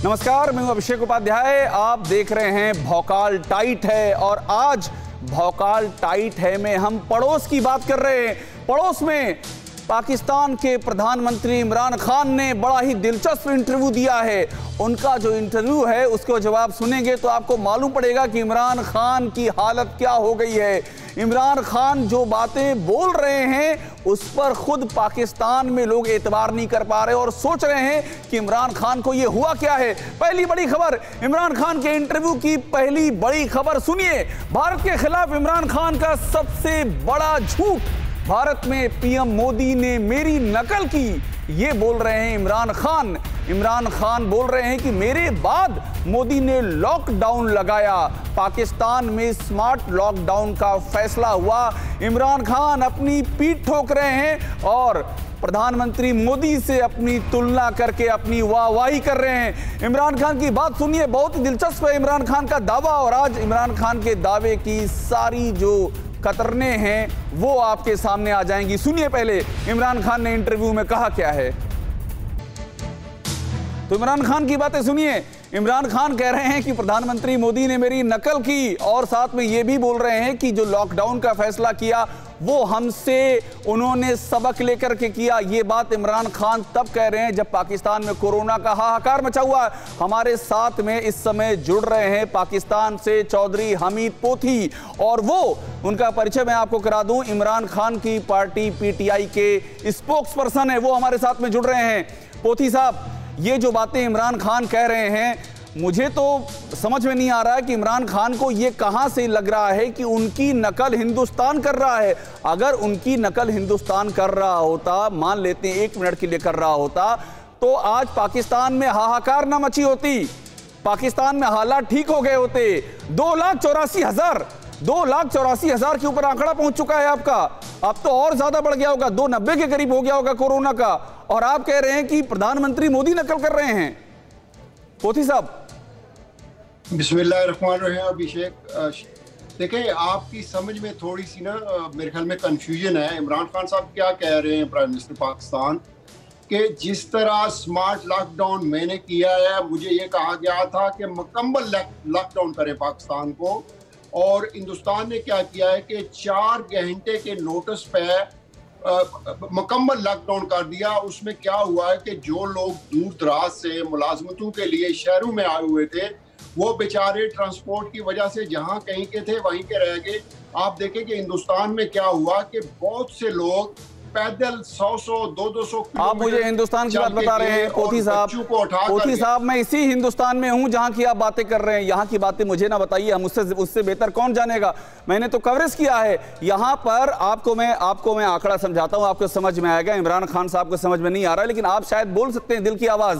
नमस्कार, मैं हूं अभिषेक उपाध्याय। आप देख रहे हैं भौकाल टाइट है और आज भौकाल टाइट है में हम पड़ोस की बात कर रहे हैं। पड़ोस में पाकिस्तान के प्रधानमंत्री इमरान खान ने बड़ा ही दिलचस्प इंटरव्यू दिया है। उनका जो इंटरव्यू है उसको जब आप सुनेंगे तो आपको मालूम पड़ेगा कि इमरान खान की हालत क्या हो गई है। इमरान खान जो बातें बोल रहे हैं उस पर खुद पाकिस्तान में लोग एतबार नहीं कर पा रहे और सोच रहे हैं कि इमरान खान को ये हुआ क्या है। पहली बड़ी खबर, इमरान खान के इंटरव्यू की पहली बड़ी खबर सुनिए। भारत के खिलाफ इमरान खान का सबसे बड़ा झूठ, भारत में पीएम मोदी ने मेरी नकल की, ये बोल रहे हैं इमरान खान। इमरान खान बोल रहे हैं कि मेरे बाद मोदी ने लॉकडाउन लगाया, पाकिस्तान में स्मार्ट लॉकडाउन का फैसला हुआ। इमरान खान अपनी पीठ ठोक रहे हैं और प्रधानमंत्री मोदी से अपनी तुलना करके अपनी वाहवाही कर रहे हैं। इमरान खान की बात सुनिए, बहुत ही दिलचस्प है इमरान खान का दावा और आज इमरान खान के दावे की सारी जो कतरने हैं वो आपके सामने आ जाएंगी। सुनिए पहले इमरान खान ने इंटरव्यू में कहा क्या है। तो इमरान खान की बातें सुनिए। इमरान खान कह रहे हैं कि प्रधानमंत्री मोदी ने मेरी नकल की और साथ में ये भी बोल रहे हैं कि जो लॉकडाउन का फैसला किया वो हमसे उन्होंने सबक लेकर के किया। ये बात इमरान खान तब कह रहे हैं जब पाकिस्तान में कोरोना का हाहाकार मचा हुआ। हमारे साथ में इस समय जुड़ रहे हैं पाकिस्तान से चौधरी हमीद पोथी और वो उनका परिचय मैं आपको करा दूं, इमरान खान की पार्टी पीटीआई के स्पोक्स पर्सन है, वो हमारे साथ में जुड़ रहे हैं। पोथी साहब, ये जो बातें इमरान खान कह रहे हैं मुझे तो समझ में नहीं आ रहा है कि इमरान खान को ये कहां से लग रहा है कि उनकी नकल हिंदुस्तान कर रहा है। अगर उनकी नकल हिंदुस्तान कर रहा होता, मान लेते हैं 1 मिनट के लिए कर रहा होता, तो आज पाकिस्तान में हाहाकार ना मची होती, पाकिस्तान में हालात ठीक हो गए होते। 2,84,000 के ऊपर आंकड़ा पहुंच चुका है आपका। अब तो और ज्यादा बढ़ गया होगा, 290 के करीब हो गया होगा कोरोना का, और आप कह रहे हैं कि प्रधानमंत्री मोदी नकल कर रहे हैं। पोथी साहब, बिस्मिल्लाहिर्रहमानिर्रहीम। अभिषेक, देखिए आपकी समझ में थोड़ी सी ना मेरे ख्याल में कंफ्यूजन है। इमरान खान साहब क्या कह रहे हैं, प्राइम मिनिस्टर पाकिस्तान, कि जिस तरह स्मार्ट लॉकडाउन मैंने किया है, मुझे ये कहा गया था कि मुकम्मल लॉकडाउन करें पाकिस्तान को, और हिंदुस्तान ने क्या किया है कि 4 घंटे के नोटिस पे मुकम्मल लॉकडाउन कर दिया। उसमें क्या हुआ है कि जो लोग दूर दराज से मुलाजमतों के लिए शहरों में आए हुए थे वो बेचारे ट्रांसपोर्ट की वजह से जहां कहीं के थे वहीं के रह गए। आप देखें कि हिंदुस्तान में क्या हुआ कि बहुत से लोग पैदल 100-100, 200 आप मुझे हिंदुस्तान की बात बता रहे हैं पोथी साहब। पोथी साहब, मैं इसी हिंदुस्तान में हूं जहां की आप बातें कर रहे हैं। यहां की बातें मुझे ना बताइए, हम उससे बेहतर कौन जानेगा। मैंने तो कवरेज किया है यहां पर। आपको मैं आंकड़ा समझाता हूं, आपको समझ में आएगा। इमरान खान साहब को समझ में नहीं आ रहा है लेकिन आप शायद बोल सकते हैं दिल की आवाज।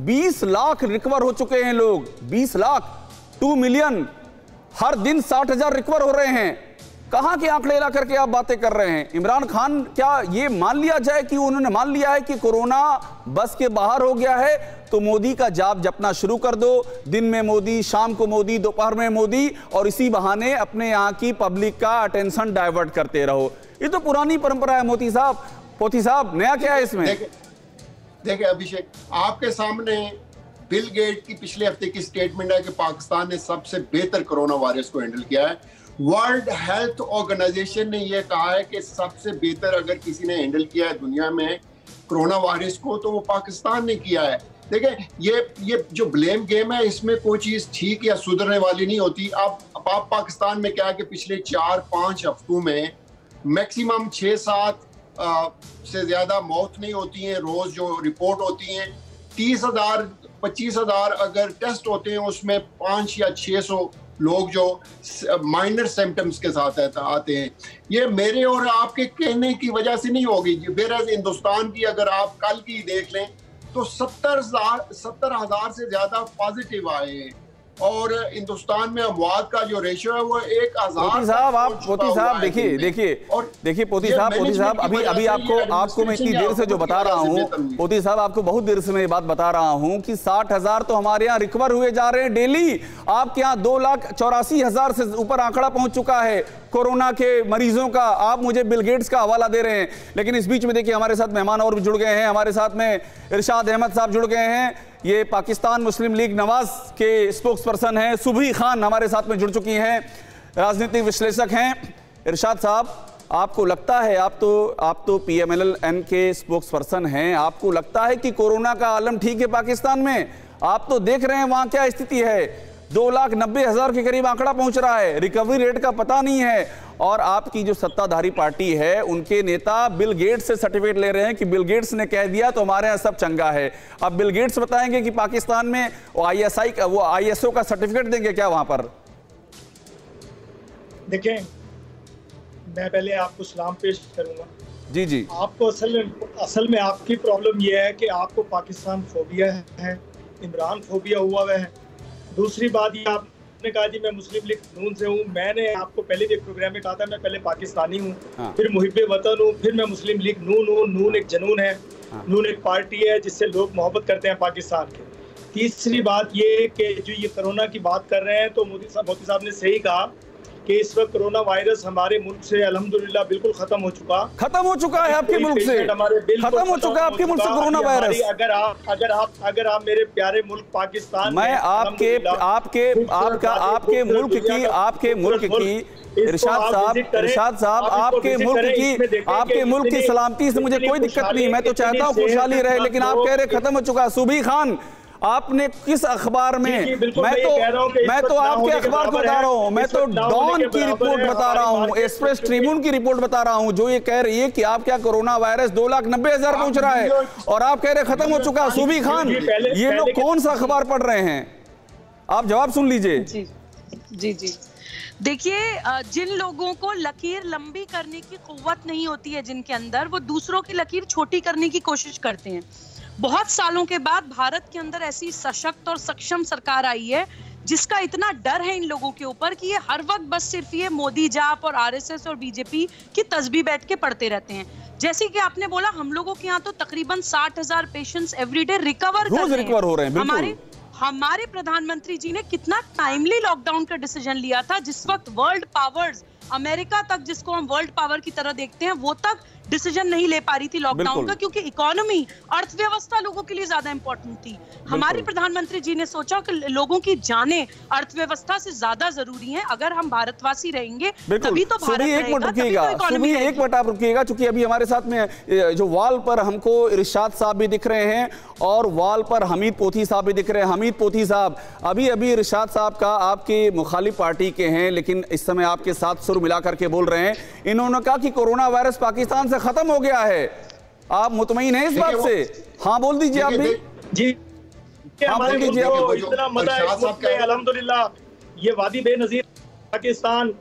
20 लाख रिकवर हो चुके हैं लोग, 20 लाख, 2 मिलियन। हर दिन 60,000 रिकवर हो रहे हैं। कहां के आंकड़े ला करके आप बातें कर रहे हैं। इमरान खान, क्या ये मान लिया जाए कि उन्होंने मान लिया है कि कोरोना बस के बाहर हो गया है तो मोदी का जाप जपना शुरू कर दो, दिन में मोदी, शाम को मोदी, दोपहर में मोदी, और इसी बहाने अपने यहाँ की पब्लिक का अटेंशन डाइवर्ट करते रहो। ये तो पुरानी परंपरा है मोदी साहब। पोथी साहब, नया क्या है इसमें? देखिए अभिषेक, आपके सामने बिल गेट की पिछले हफ्ते की स्टेटमेंट है कि पाकिस्तान ने सबसे बेहतर कोरोना वायरस को हैंडल किया है। वर्ल्ड हेल्थ ऑर्गेनाइजेशन ने यह कहा है कि सबसे बेहतर अगर किसी ने हैंडल किया है दुनिया में कोरोना वायरस को तो वो पाकिस्तान ने किया है। देखिए ये जो ब्लेम गेम है, इसमें कोई चीज ठीक या सुधरने वाली नहीं होती। अब आप पाकिस्तान में क्या है कि पिछले 4-5 हफ्तों में मैक्सिमम 6-7 से ज्यादा मौत नहीं होती हैं रोज जो रिपोर्ट होती हैं। 30,000-25,000 अगर टेस्ट होते हैं उसमें 500 या 600 लोग जो माइनर सिम्टम्स के साथ आते हैं। ये मेरे और आपके कहने की वजह से नहीं होगी। बेरज हिंदुस्तान की अगर आप कल की देख लें तो 70,000 से ज्यादा पॉजिटिव आए हैं और हिंदुस्तान में अमवात का जो रेशियो है वो 1,000। पोथी साहब देखिए पोथी साहब अभी आपको मैं इतनी देर से जो बता रहा हूँ, पोथी साहब आपको बहुत देर से मैं ये बात बता रहा हूँ कि 60,000 तो हमारे यहाँ रिकवर हुए जा रहे हैं डेली। आपके यहाँ 2,84,000 से ऊपर आंकड़ा पहुंच चुका है कोरोना के मरीजों का। आप मुझे बिल गेट्स का हवाला दे रहे हैं लेकिन इस बीच में देखिए हमारे साथ मेहमान और भी जुड़ गए हैं। हमारे साथ में इरशाद अहमद साहब जुड़ गए हैं। ये पाकिस्तान मुस्लिम लीग नवाज के स्पोक्स पर्सन हैं। सुबही खान हमारे साथ में जुड़ चुकी हैं, राजनीतिक विश्लेषक हैं। इरशाद साहब, आपको लगता है, आप तो PMLN के स्पोक्स पर्सन हैं, आपको लगता है कि कोरोना का आलम ठीक है पाकिस्तान में? आप तो देख रहे हैं वहां क्या स्थिति है, 2,90,000 के करीब आंकड़ा पहुंच रहा है, रिकवरी रेट का पता नहीं है। और आपकी जो सत्ताधारी पार्टी है उनके नेता बिल गेट्स से सर्टिफिकेट ले रहे हैं कि बिल गेट्स ने कह दिया तो हमारे यहाँ सब चंगा है। अब बिल गेट्स बताएंगे कि पाकिस्तान में वो ISO का सर्टिफिकेट देंगे क्या वहां पर? देखें, मैं पहले आपको सलाम पेश करूंगा। जी जी। आपको असल में आपकी प्रॉब्लम यह है कि आपको पाकिस्तान फोबिया है, इमरान फोबिया हुआ है। दूसरी बात ये आपने कहा जी मैं मुस्लिम लीग नून से हूँ। मैंने आपको पहले भी एक प्रोग्राम में कहा था मैं पहले पाकिस्तानी हूँ, फिर मुहिब्बे वतन हूँ, फिर मैं मुस्लिम लीग नून हूँ। नून एक जनून है, नून एक पार्टी है जिससे लोग मोहब्बत करते हैं पाकिस्तान के। तीसरी बात ये कि जो ये कोरोना की बात कर रहे हैं तो मोदी साहब ने सही कहा कि इस वक्त कोरोना वायरस हमारे मुल्क से अल्हम्दुलिल्लाह बिल्कुल खत्म हो चुका है। आपके मुल्क से खत्म हो चुका है आपके मुल्क से कोरोना वायरस। अगर आप मेरे प्यारे मुल्क पाकिस्तान, मैं आपके मुल्क की इरशाद साहब आपके मुल्क की सलामती से मुझे कोई दिक्कत नहीं, मैं तो चाहता हूँ खुशहाली रहे, लेकिन आप कह रहे खत्म हो चुका। सुबही खान, आपने किस अखबार में? मैं तो आपके अखबार को बता रहा हूँ, मैं तो डॉन की रिपोर्ट बता रहा हूँ, एक्सप्रेस ट्रिब्यून की रिपोर्ट बता रहा हूँ, जो ये कह रही है कि आप क्या कोरोना वायरस 2,90,000 पहुंच रहा है और आप कह रहे खत्म हो चुका। सुबही खान, ये लोग कौन सा अखबार पढ़ रहे हैं? आप जवाब सुन लीजिए। जी। देखिए, जिन लोगों को लकीर लंबी करने की कुव्वत नहीं होती है जिनके अंदर, वो दूसरों की लकीर छोटी करने की कोशिश करते हैं। बहुत सालों के बाद भारत के अंदर ऐसी सशक्त और सक्षम सरकार आई है जिसका इतना डर है इन लोगों के ऊपर कि ये हर वक्त बस सिर्फ ये मोदी जाप और RSS और BJP की तस्बीह बैठ के पढ़ते रहते हैं। जैसे कि आपने बोला, हम लोगों के यहाँ तो तकरीबन 60,000 पेशेंट्स एवरीडे रिकवर हो रहे हैं। हमारे प्रधानमंत्री जी ने कितना टाइमली लॉकडाउन का डिसीजन लिया था, जिस वक्त वर्ल्ड पावर्स, अमेरिका तक जिसको हम वर्ल्ड पावर की तरह देखते हैं, वो तक डिसीजन नहीं ले पा रही थी लॉकडाउन का, क्योंकि इकोनॉमी, अर्थव्यवस्था लोगों के लिए ज्यादा इंपॉर्टेंट थी। हमारे प्रधानमंत्री जी ने सोचा कि लोगों की जानें अर्थव्यवस्था से ज्यादा जरूरी हैं। अगर हम भारतवासी रहेंगे तभी तो भारत रहेगा, तभी तो इकोनॉमी रहेगी। एक मिनट आप रुकिएगा, क्योंकि अभी हमारे साथ में जो वॉल पर हमको इरशाद साहब भी दिख रहे हैं और वॉल पर हमीद पोथी साहब भी दिख रहे हैं। हमीद पोथी साहब, अभी इरशाद साहब का आपके मुखालिफ पार्टी के हैं, लेकिन इस समय आपके साथ सुर मिला करके बोल रहे हैं। इन्होंने कहा कि कोरोना वायरस पाकिस्तान से खत्म हो गया है। आप मुतमईन हैं इस बात से? हाँ बोल दीजिए आप भी। जी, हमारे मुल्क को इतना मजा है अल्हम्दुलिल्लाह। ये वादी बेनजीर पाकिस्तान,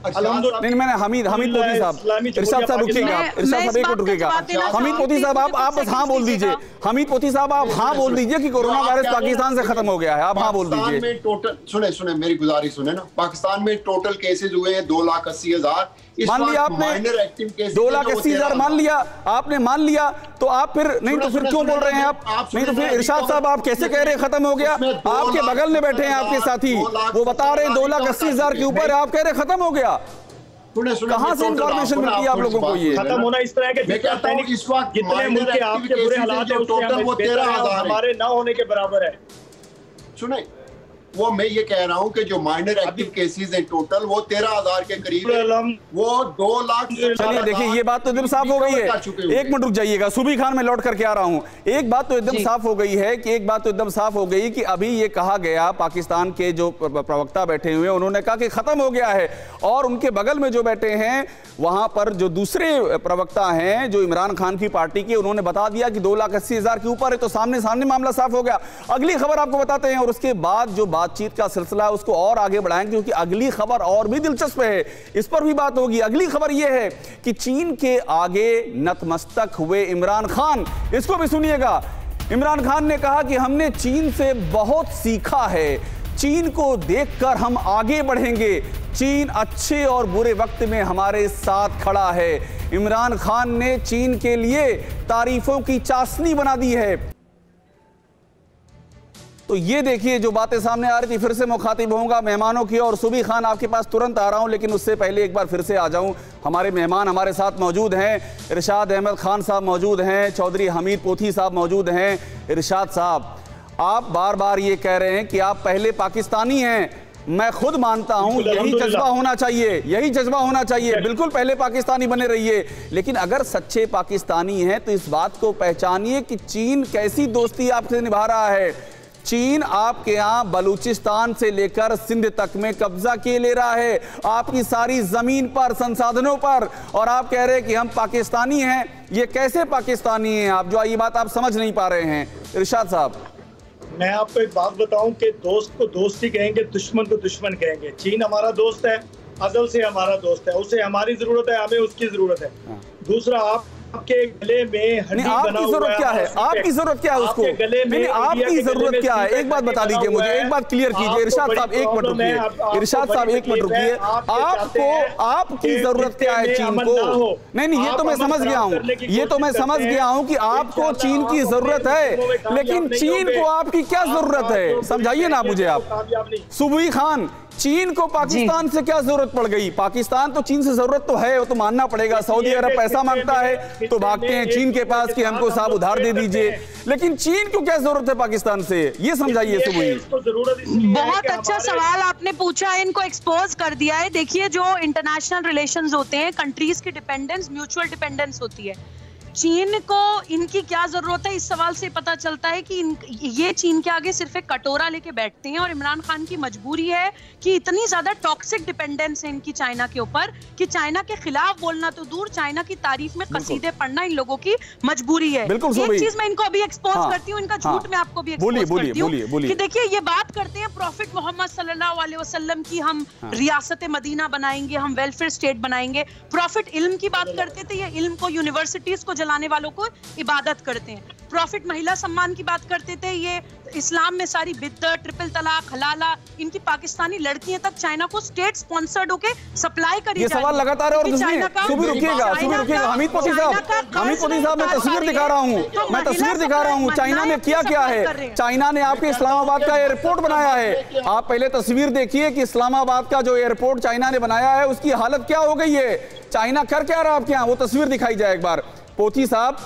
नहीं, मैंने हमीद पोथी साहब, इरशाद साहब रुकिएगा, इरशाद साहब एक मिनट रुकिएगा। हमीद पोथी साहब आप बस हाँ बोल दीजिए। हमीद पोथी साहब आप हाँ बोल दीजिए कि कोरोना वायरस पाकिस्तान से खत्म हो गया है। आप हाँ बोल दीजिए। टोटल सुने मेरी गुजारिश सुने ना, पाकिस्तान में टोटल केसेज हुए हैं 2,80,000। मान लिया आपने 2,80,000 मान लिया, आपने मान लिया, तो आप फिर नहीं तो फिर क्यों बोल रहे हैं आप? नहीं तो फिर इरशाद साहब आप कैसे कह रहे हैं खत्म हो गया? आपके बगल में बैठे हैं आपके साथी, वो बता रहे हैं 2,80,000 के ऊपर, आप कह रहे खत्म हो गया। कहां से इंफॉर्मेशन मिलती है आप लोगों को? ये खत्म होना इस तरह के इस वक्त जितने मुल्क के आपके बुरे हालात है टोटल वो 13,000 हमारे ना होने के बराबर है। सुने, वो मैं ये कह रहा हूँ कि जो माइनर एक्टिव केसेस हैं टोटल वो 13,000 के करीब है। वो 2 लाख। चलिए देखिए, ये बात तो एकदम साफ हो गई है। एक मिनट रुक जाइएगा, सुबही खान में लौट करके आ रहा हूँ। एक बात तो एकदम साफ हो गई कि अभी ये कहा गया, पाकिस्तान के जो प्रवक्ता बैठे हुए हैं उन्होंने कहा कि खत्म हो गया है, और उनके बगल में जो बैठे हैं वहां पर जो दूसरे प्रवक्ता हैं जो इमरान खान की पार्टी के, उन्होंने बता दिया कि 2,80,000 के ऊपर है। तो सामने मामला साफ हो गया। अगली खबर आपको बताते हैं और उसके बाद जो बातचीत का सिलसिला है उसको और आगे बढ़ाएंगे, क्योंकि अगली खबर और भी दिलचस्प है, इस पर भी बात होगी। अगली खबर यह है कि चीन के आगे नतमस्तक हुए इमरान खान। इसको भी सुनिएगा। इमरान खान ने कहा कि हमने चीन से बहुत सीखा है, चीन को देखकर हम आगे बढ़ेंगे, चीन अच्छे और बुरे वक्त में हमारे साथ खड़ा है। इमरान खान ने चीन के लिए तारीफों की चाशनी बना दी है। तो ये देखिए जो बातें सामने आ रही थी। फिर से मुखातिब होऊंगा मेहमानों की, और सुबही खान आपके पास तुरंत आ रहा हूं, लेकिन उससे पहले एक बार फिर से आ जाऊं। हमारे मेहमान हमारे साथ मौजूद हैं, इरशाद अहमद खान साहब मौजूद हैं, चौधरी हमीद पोथी साहब मौजूद हैं। इरशाद साहब, आप बार बार ये कह रहे हैं कि आप पहले पाकिस्तानी हैं। मैं खुद मानता हूं यही जज्बा होना चाहिए, यही जज्बा होना चाहिए। बिल्कुल पहले पाकिस्तानी बने रहिए, लेकिन अगर सच्चे पाकिस्तानी हैं तो इस बात को पहचानिए कि चीन कैसी दोस्ती आपसे निभा रहा है। चीन आपके यहाँ बलूचिस्तान से लेकर सिंध तक में कब्जा किए ले रहा है, आपकी सारी जमीन पर, संसाधनों पर, और आप कह रहे हैं कि हम पाकिस्तानी हैं। ये कैसे पाकिस्तानी हैं आप, जो ये बात आप समझ नहीं पा रहे हैं इरशाद साहब? मैं आपको एक बात बताऊं कि दोस्त को दोस्ती कहेंगे, दुश्मन को दुश्मन कहेंगे। चीन हमारा दोस्त है, अज़ल से हमारा दोस्त है, उसे हमारी जरूरत है, हमें उसकी जरूरत है। दूसरा, आपके गले में हड्डी बना हुआ है, क्या है? आपकी जरूरत क्या है उसको? गले में आपकी जरूरत क्या है? एक बात बता दीजिए मुझे, एक बात क्लियर कीजिए इरशाद साहब, एक मिनट रुकिए इरशाद साहब, एक मिनट रुकिए। आपको आपकी जरूरत क्या है चीन को? नहीं, ये तो मैं समझ गया हूँ, ये तो मैं समझ गया हूँ कि आपको चीन की जरूरत है, लेकिन चीन को आपकी क्या जरूरत है? समझाइए ना मुझे आप। सूबी खान, चीन को पाकिस्तान से क्या जरूरत पड़ गई? पाकिस्तान तो चीन से जरूरत तो है, वो तो मानना पड़ेगा। सऊदी अरब पैसा मांगता है तो भागते हैं चीन के पास कि हमको साहब उधार दे दीजिए, लेकिन चीन को क्या जरूरत है पाकिस्तान से? ये समझाइए सुबह। बहुत अच्छा सवाल आपने पूछा, इनको एक्सपोज कर दिया है। देखिए, जो इंटरनेशनल रिलेशंस होते हैं, कंट्रीज की डिपेंडेंस, म्यूचुअल डिपेंडेंस होती है। चीन को इनकी क्या जरूरत है, इस सवाल से पता चलता है कि ये चीन के आगे सिर्फ एक कटोरा लेके बैठते हैं, और इमरान खान की मजबूरी है कि इतनी ज्यादा टॉक्सिक डिपेंडेंस है इनकी चाइना के ऊपर कि चाइना के खिलाफ बोलना तो दूर, चाइना की तारीफ में कसीदे पढ़ना इन लोगों की मजबूरी है। एक चीज मैं इनको अभी एक्सपोज करती हूँ, इनका झूठ मैं आपको भी एक्सपोज करती हूँ कि देखिए, ये बात करते हैं प्रॉफिट मोहम्मद सल्लल्लाहु अलैहि वसल्लम की, हम रियासत मदीना बनाएंगे, हम वेलफेयर स्टेट बनाएंगे। प्रॉफिट इल्म की बात करते थे, ये इल्म को, यूनिवर्सिटीज को जलाने वालों को इबादत करते हैं। प्रॉफिट महिला सम्मान की बात करते थे, ये इस्लाम में सारी बिद्दत, ट्रिपल तलाक, हलाला, इनकी पाकिस्तानी लड़कियां तक चाइना को स्टेट स्पॉन्सर्ड होके सप्लाई करी ये सवाल लगातार और रुकिएगा हमीद पोती साहब, मैं तस्वीर दिखा रहा हूँ, चाइना ने किया क्या है। चाइना ने आपके इस्लामाबाद का एयरपोर्ट बनाया है। आप पहले तस्वीर देखिए कि इस्लामाबाद का जो एयरपोर्ट चाइना ने बनाया है उसकी हालत क्या हो गई है। चाइना कर क्या रहा है आपके यहाँ, वो तस्वीर दिखाई जाए एक बार। पोथी साहब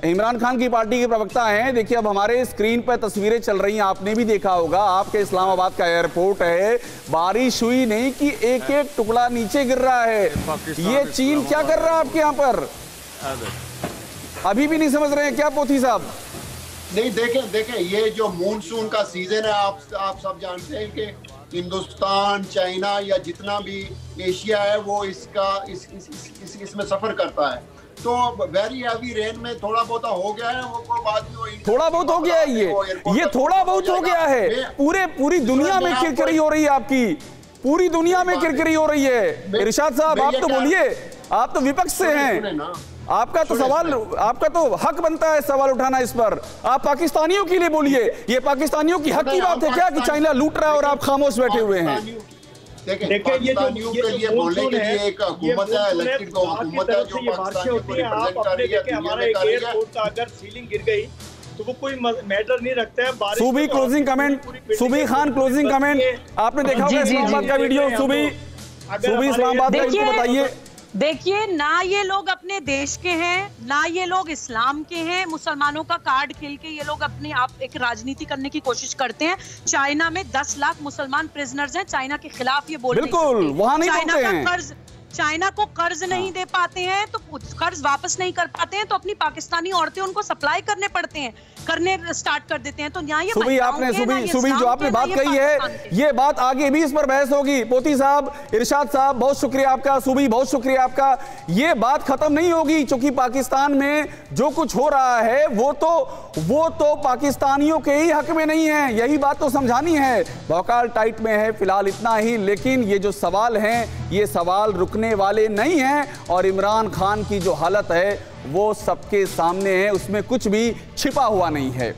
इमरान खान की पार्टी के प्रवक्ता हैं, देखिए अब हमारे स्क्रीन पर तस्वीरें चल रही हैं, आपने भी देखा होगा, आपके इस्लामाबाद का एयरपोर्ट है। बारिश हुई नहीं कि एक एक टुकड़ा नीचे गिर रहा है। ये चीन क्या कर रहा है आपके यहाँ पर? अभी भी नहीं समझ रहे हैं क्या पोथी साहब? नहीं, देखें ये जो मानसून का सीजन है, आप सब जानते हैं कि हिंदुस्तान, चाइना या जितना भी एशिया है वो इसमें सफर करता है। तो वेरी हैवी रेन में थोड़ा बहुत हो गया है, वो बाद में थोड़ा बहुत हो गया है, ये थोड़ा बहुत हो गया है। पूरी दुनिया में किरकिरी हो रही है आपकी, पूरी दुनिया में किरकिरी हो रही है। इरशाद साहब आप तो बोलिए, आप तो विपक्ष से हैं, आपका तो सवाल, आपका तो हक बनता है सवाल उठाना इस पर। आप पाकिस्तानियों के लिए बोलिए, ये पाकिस्तानियों की हक की बात है क्या कि चाइना लूट रहा है और आप खामोश बैठे हुए हैं? देखिए, पाकिस्तानियों के लिए बोलने के लिए एक हुकूमत है, इलेक्टेड हुकूमत है जो पाकिस्तान को रिप्रेजेंट कर रही है, हमारा एक एयरपोर्ट का अगर सीलिंग गिर गई तो वो कोई मैटर नहीं रखता है। Subi closing comment, Subi Khan closing comment, आपने देखा होगा इस्लामाबाद का वीडियो। सूबी इस्लामाबाद का वीडियो बताइए। देखिए, ना ये लोग अपने देश के हैं, ना ये लोग इस्लाम के हैं। मुसलमानों का कार्ड खेल के ये लोग अपने आप एक राजनीति करने की कोशिश करते हैं। चाइना में 10 लाख मुसलमान प्रिजनर्स हैं, चाइना के खिलाफ ये बोल बिल्कुल वहां नहीं चाइना का कर्ज, चाइना को कर्ज नहीं दे पाते हैं तो कर्ज वापस नहीं कर पाते हैं, तो अपनी पाकिस्तानी औरतें उनको सप्लाई करने पड़ते हैं, करने स्टार्ट कर देते हैं। तो यहाँ ये सुबी जो आपने बात कही है, ये बात आगे भी इस पर बहस होगी। पोती साहब, इरशाद साहब, बहुत शुक्रिया आपका। सुबी, बहुत शुक्रिया आपका। ये बात खत्म नहीं होगी, क्योंकि पाकिस्तान में जो कुछ हो रहा है वो तो पाकिस्तानियों के ही हक में नहीं है, यही बात तो समझानी है। भौकाल टाइट में है फिलहाल इतना ही, लेकिन ये जो सवाल हैं ये सवाल रुकने वाले नहीं हैं, और इमरान खान की जो हालत है वो सबके सामने है, उसमें कुछ भी छिपा हुआ नहीं है।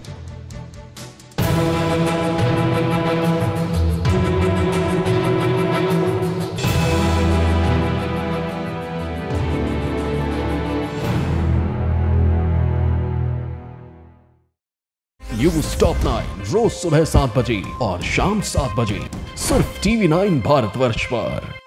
न्यूज़ टॉप 9 रोज सुबह 7 बजे और शाम 7 बजे सिर्फ TV9 भारतवर्ष पर।